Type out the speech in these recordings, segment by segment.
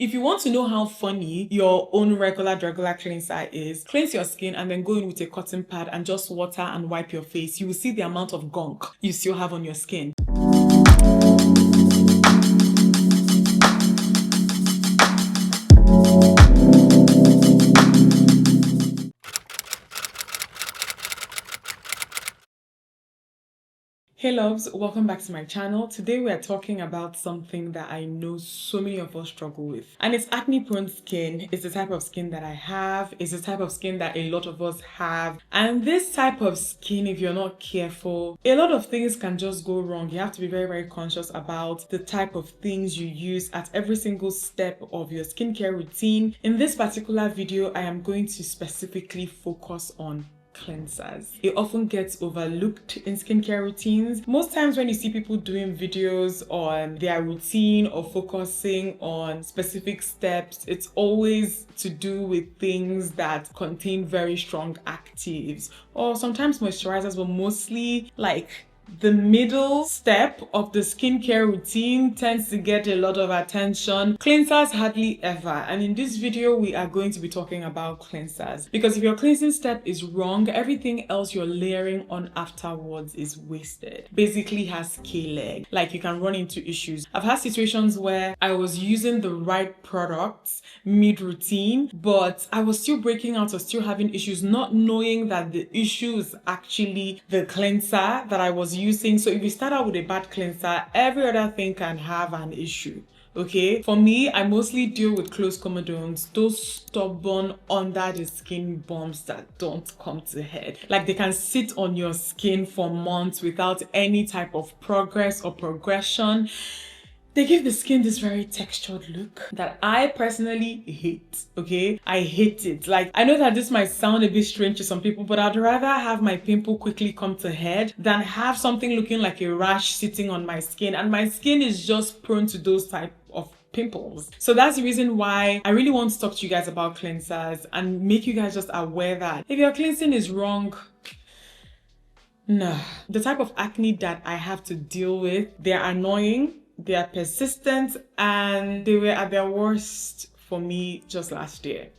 If you want to know how funny your own regular cleanser is, cleanse your skin and then go in with a cotton pad and just water and wipe your face. You will see the amount of gunk you still have on your skin. Hey loves, welcome back to my channel. Today we are talking about something that I know so many of us struggle with, and it's acne-prone skin. It's the type of skin that I have. It's the type of skin that a lot of us have. And this type of skin, if you're not careful, a lot of things can just go wrong. You have to be very, very conscious about the type of things you use at every single step of your skincare routine. In this particular video, I am going to specifically focus on cleansers. It often gets overlooked in skincare routines. Most times when you see people doing videos on their routine or focusing on specific steps, it's always to do with things that contain very strong actives or sometimes moisturizers, but mostly like the middle step of the skincare routine tends to get a lot of attention. Cleansers hardly ever. And in this video, we are going to be talking about cleansers. Because if your cleansing step is wrong, everything else you're layering on afterwards is wasted. Basically has K-leg. Like you can run into issues. I've had situations where I was using the right products mid-routine, but I was still breaking out or still having issues, not knowing that the issue is actually the cleanser that I was using. So if you start out with a bad cleanser, every other thing can have an issue. Okay, for me, I mostly deal with closed comedones, those stubborn under the skin bumps that don't come to head. Like they can sit on your skin for months without any type of progress or progression. They give the skin this very textured look that I personally hate, okay? I hate it. Like, I know that this might sound a bit strange to some people, but I'd rather have my pimple quickly come to head than have something looking like a rash sitting on my skin. And my skin is just prone to those type of pimples. So that's the reason why I really want to talk to you guys about cleansers and make you guys just aware that if your cleansing is wrong, no. The type of acne that I have to deal with, they're annoying, they are persistent, and they were at their worst for me just last year.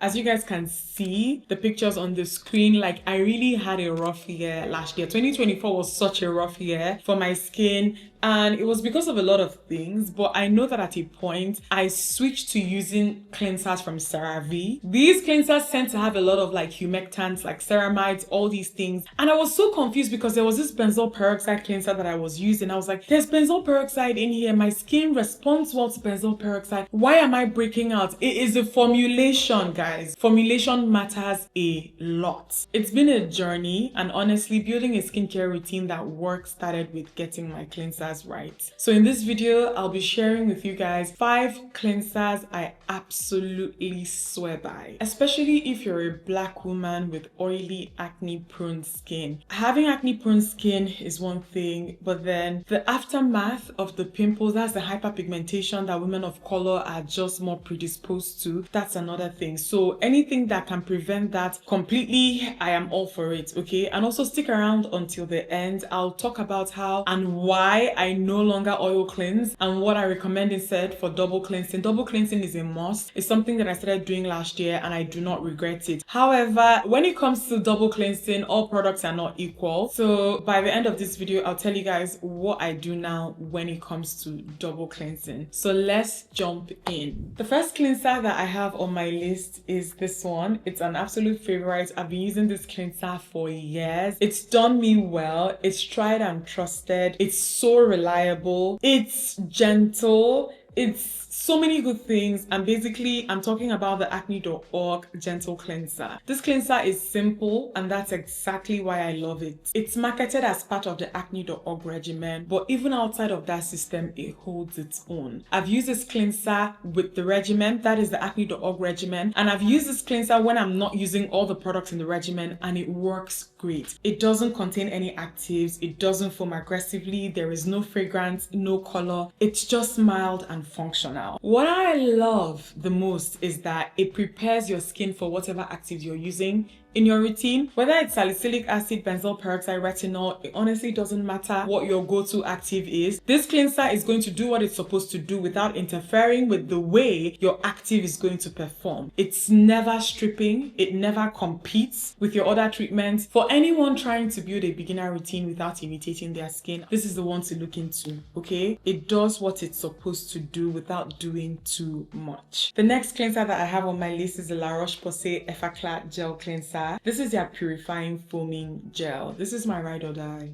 As you guys can see the pictures on the screen, like I really had a rough year last year. 2024 was such a rough year for my skin, and it was because of a lot of things, but I know that at a point I switched to using cleansers from CeraVe. These cleansers tend to have a lot of like humectants, like ceramides, all these things, and I was so confused because there was this benzoyl peroxide cleanser that I was using. I was like, there's benzoyl peroxide in here, my skin responds well to benzoyl peroxide, why am I breaking out? It is the formulation, guys. Formulation matters a lot. It's been a journey, and honestly, building a skincare routine that works started with getting my cleansers right. So in this video, I'll be sharing with you guys 5 cleansers I absolutely swear by, especially if you're a black woman with oily acne-prone skin. Having acne-prone skin is one thing, but then the aftermath of the pimples, that's the hyperpigmentation that women of color are just more predisposed to, that's another thing. So anything that can prevent that completely, I am all for it, okay? And also stick around until the end. I'll talk about how and why I no longer oil cleanse and what I recommend instead for double cleansing. Double cleansing is a must. It's something that I started doing last year and I do not regret it. However, when it comes to double cleansing, all products are not equal. So by the end of this video, I'll tell you guys what I do now when it comes to double cleansing. So let's jump in. The first cleanser that I have on my list is this one. It's an absolute favorite. I've been using this cleanser for years. It's done me well. It's tried and trusted. It's so reliable, it's gentle, it's so many good things, and basically I'm talking about the acne.org gentle cleanser. This cleanser is simple, and that's exactly why I love it. It's marketed as part of the acne.org regimen, but even outside of that system, it holds its own. I've used this cleanser with the regimen, that is the acne.org regimen, and I've used this cleanser when I'm not using all the products in the regimen, and it works great. It doesn't contain any actives, it doesn't foam aggressively, there is no fragrance, no color, it's just mild and functional. What I love the most is that it prepares your skin for whatever actives you're using in your routine. Whether it's salicylic acid, benzoyl peroxide, retinol, it honestly doesn't matter what your go-to active is. This cleanser is going to do what it's supposed to do without interfering with the way your active is going to perform. It's never stripping. It never competes with your other treatments. For anyone trying to build a beginner routine without irritating their skin, this is the one to look into, okay? It does what it's supposed to do without doing too much. The next cleanser that I have on my list is the La Roche-Posay Effaclar Gel Cleanser. This is their purifying foaming gel. This is my ride or die.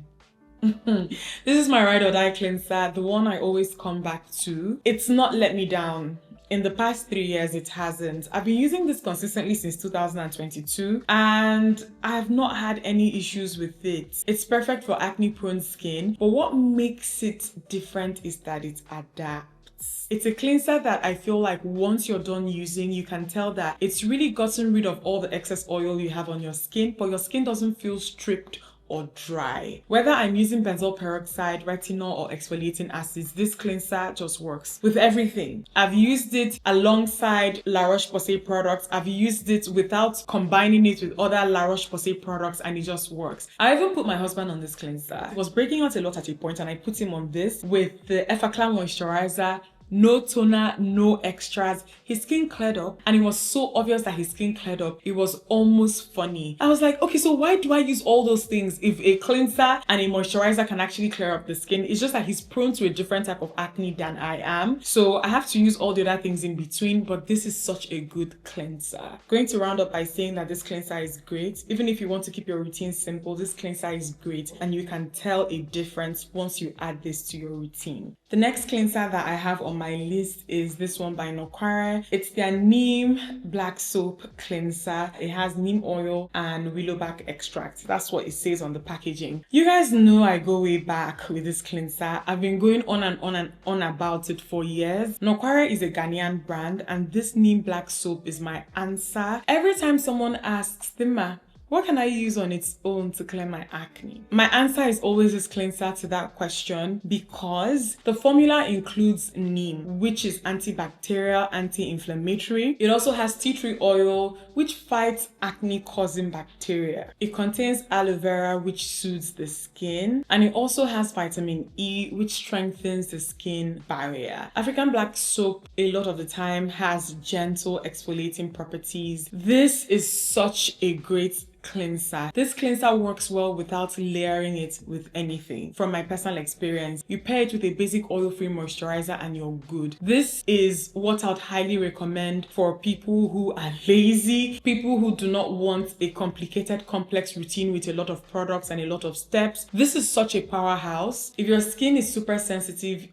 This is my ride or die cleanser, the one I always come back to. It's not let me down. In the past 3 years, it hasn't. I've been using this consistently since 2022 and I have not had any issues with it. It's perfect for acne-prone skin, but what makes it different is that it adapts. It's a cleanser that I feel like once you're done using, you can tell that it's really gotten rid of all the excess oil you have on your skin, but your skin doesn't feel stripped or dry. Whether I'm using benzoyl peroxide, retinol, or exfoliating acids, this cleanser just works with everything. I've used it alongside La Roche-Posay products. I've used it without combining it with other La Roche-Posay products, and it just works. I even put my husband on this cleanser. He was breaking out a lot at a point, and I put him on this with the Effaclar moisturizer. No toner, no extras. His skin cleared up, and it was so obvious that his skin cleared up. It was almost funny. I was like, okay, so why do I use all those things if a cleanser and a moisturizer can actually clear up the skin? It's just that he's prone to a different type of acne than I am. So I have to use all the other things in between, but this is such a good cleanser. Going to round up by saying that this cleanser is great. Even if you want to keep your routine simple, this cleanser is great, and you can tell a difference once you add this to your routine. The next cleanser that I have on my list is this one by Nokware. It's their neem black soap cleanser. It has neem oil and willowbark extract. That's what it says on the packaging. You guys know I go way back with this cleanser. I've been going on and on and on about it for years. Nokware is a Ghanaian brand, and this neem black soap is my answer. Every time someone asks, Dimma, what can I use on its own to clear my acne? My answer is always this cleanser to that question, because the formula includes neem, which is antibacterial, anti-inflammatory. It also has tea tree oil, which fights acne-causing bacteria. It contains aloe vera, which soothes the skin. And it also has vitamin E, which strengthens the skin barrier. African black soap, a lot of the time, has gentle exfoliating properties. This is such a great cleanser. This cleanser works well without layering it with anything. From my personal experience, you pair it with a basic oil-free moisturizer and you're good. This is what I'd highly recommend for people who are lazy, people who do not want a complicated, complex routine with a lot of products and a lot of steps. This is such a powerhouse. If your skin is super sensitive,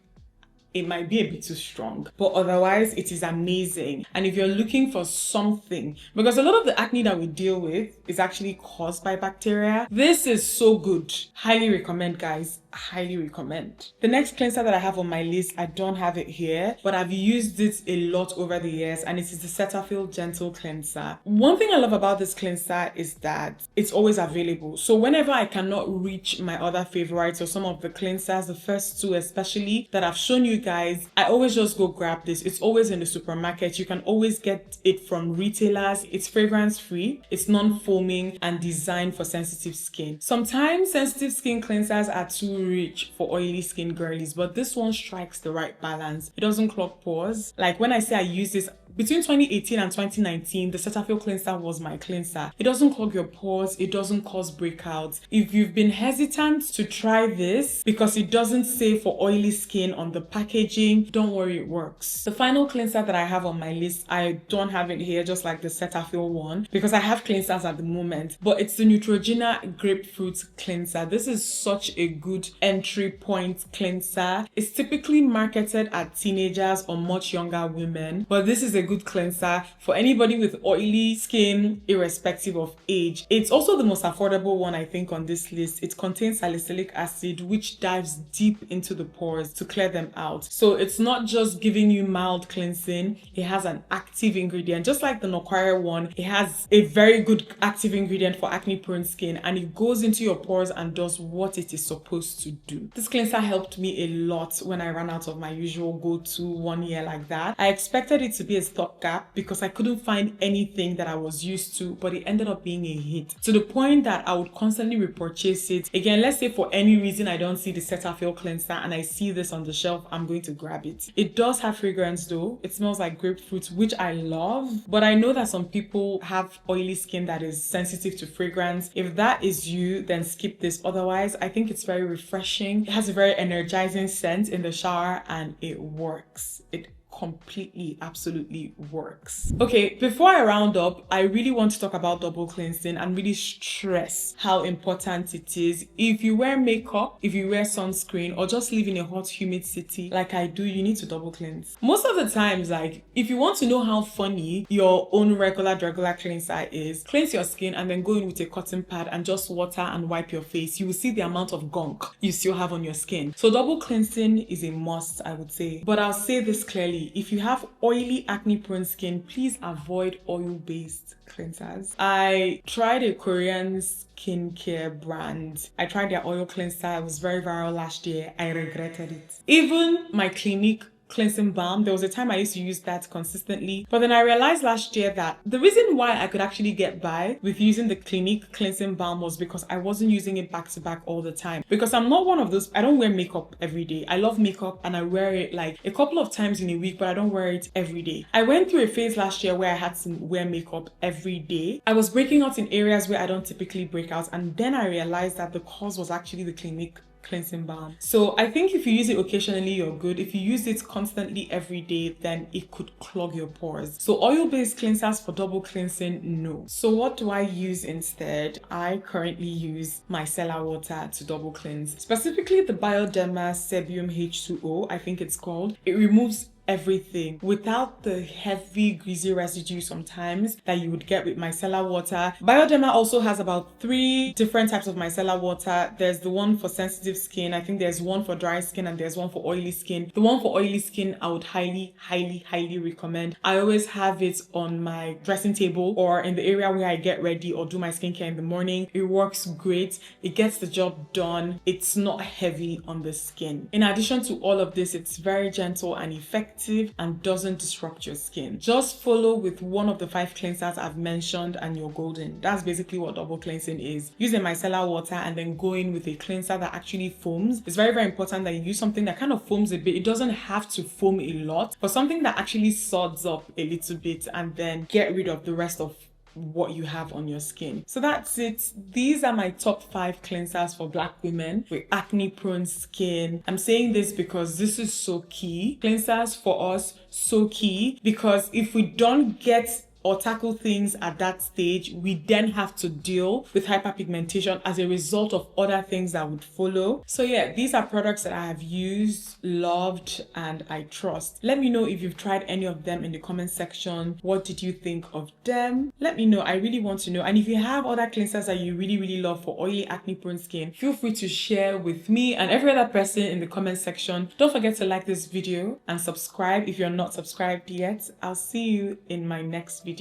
it might be a bit too strong, but otherwise it is amazing. And if you're looking for something, because a lot of the acne that we deal with is actually caused by bacteria, this is so good. Highly recommend, guys. Highly recommend. The next cleanser that I have on my list, I don't have it here, but I've used it a lot over the years, and it is the Cetaphil Gentle Cleanser. One thing I love about this cleanser is that it's always available. So whenever I cannot reach my other favorites or some of the cleansers, the first two especially that I've shown you guys, I always just go grab this. It's always in the supermarket. You can always get it from retailers. It's fragrance free, it's non-foaming, and designed for sensitive skin. Sometimes sensitive skin cleansers are too rich for oily skin girlies, but this one strikes the right balance. It doesn't clog pores. Like when I say I use this between 2018 and 2019, the Cetaphil cleanser was my cleanser. It doesn't clog your pores, it doesn't cause breakouts. If you've been hesitant to try this because it doesn't say for oily skin on the packaging, don't worry, it works. The final cleanser that I have on my list, I don't have it here just like the Cetaphil one because I have cleansers at the moment, but it's the Neutrogena grapefruit cleanser. This is such a good entry point cleanser. It's typically marketed at teenagers or much younger women, but this is a good cleanser for anybody with oily skin irrespective of age. It's also the most affordable one I think on this list. It contains salicylic acid, which dives deep into the pores to clear them out. So it's not just giving you mild cleansing, it has an active ingredient. Just like the Nokware one, it has a very good active ingredient for acne prone skin, and it goes into your pores and does what it is supposed to do. This cleanser helped me a lot when I ran out of my usual go-to 1 year like that. I expected it to be a stopgap because I couldn't find anything that I was used to, but it ended up being a hit to the point that I would constantly repurchase it. Again, let's say for any reason I don't see the Cetaphil cleanser and I see this on the shelf, I'm going to grab it. It does have fragrance though. It smells like grapefruit, which I love, but I know that some people have oily skin that is sensitive to fragrance. If that is you, then skip this. Otherwise, I think it's very refreshing. It has a very energizing scent in the shower and it works. It completely, absolutely works. Okay, before I round up, I really want to talk about double cleansing and really stress how important it is. If you wear makeup, if you wear sunscreen, or just live in a hot, humid city like I do, you need to double cleanse. Most of the times, like, if you want to know how funny your own regular cleanser is, cleanse your skin and then go in with a cotton pad and just water and wipe your face. You will see the amount of gunk you still have on your skin. So double cleansing is a must, I would say. But I'll say this clearly. If you have oily, acne-prone skin, please avoid oil-based cleansers. I tried a Korean skincare brand. I tried their oil cleanser. It was very viral last year. I regretted it. Even my Clinique cleansing balm, there was a time I used to use that consistently, but then I realized last year that the reason why I could actually get by with using the Clinique cleansing balm was because I wasn't using it back to back all the time. Because I'm not one of those, I don't wear makeup every day. I love makeup and I wear it like a couple of times in a week, but I don't wear it every day. I went through a phase last year where I had to wear makeup every day. I was breaking out in areas where I don't typically break out, and then I realized that the cause was actually the Clinique cleansing balm. So I think if you use it occasionally, you're good. If you use it constantly every day, then it could clog your pores. So oil-based cleansers for double cleansing, no. So what do I use instead? I currently use micellar water to double cleanse, specifically the Bioderma Sebium H2O, I think it's called. It removes everything without the heavy greasy residue sometimes that you would get with micellar water. Bioderma also has about 3 different types of micellar water. There's the one for sensitive skin, I think there's one for dry skin, and there's one for oily skin. The one for oily skin I would highly recommend. I always have it on my dressing table or in the area where I get ready or do my skincare in the morning. It works great. It gets the job done. It's not heavy on the skin. In addition to all of this, it's very gentle and effective and doesn't disrupt your skin. Just follow with one of the 5 cleansers I've mentioned and you're golden. That's basically what double cleansing is. Use a micellar water and then go in with a cleanser that actually foams. It's very important that you use something that kind of foams a bit. It doesn't have to foam a lot, but something that actually suds up a little bit and then get rid of the rest of what you have on your skin. So that's it. These are my top 5 cleansers for Black women with acne prone skin. I'm saying this because this is so key. Cleansers for us, so key, because if we don't get or tackle things at that stage, we then have to deal with hyperpigmentation as a result of other things that would follow. So yeah, these are products that I have used, loved, and I trust. Let me know if you've tried any of them in the comment section. What did you think of them? Let me know. I really want to know. And if you have other cleansers that you really love for oily acne prone skin, feel free to share with me and every other person in the comment section. Don't forget to like this video and subscribe if you're not subscribed yet. I'll see you in my next video.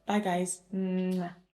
Bye guys. Mwah.